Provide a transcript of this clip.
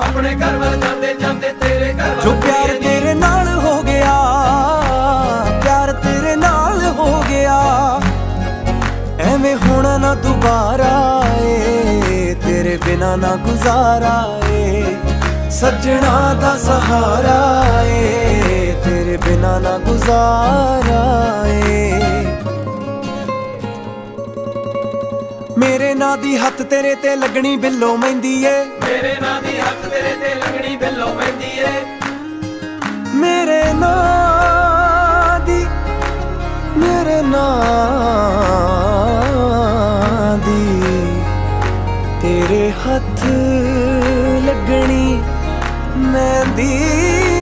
अपने घर वाल जाते जाते तेरे घर जो प्यार तेरे नाल हो गया, प्यार तेरे नाल हो गया, एवें होना ना दोबारा ए, तेरे बिना ना गुजारा ए, सजना दा सहारा ए, तेरे बिना ना गुजारा ए। मेरे नां दी हत्थ तेरे ते लगनी बिल्लो मेहंदी ए, मेरे नां दी हत्थ तेरे ते लगनी बिल्लो मेहंदी ए, मेरे नां दी, मेरे नां दी तेरे हत्थ लगनी मेहंदी।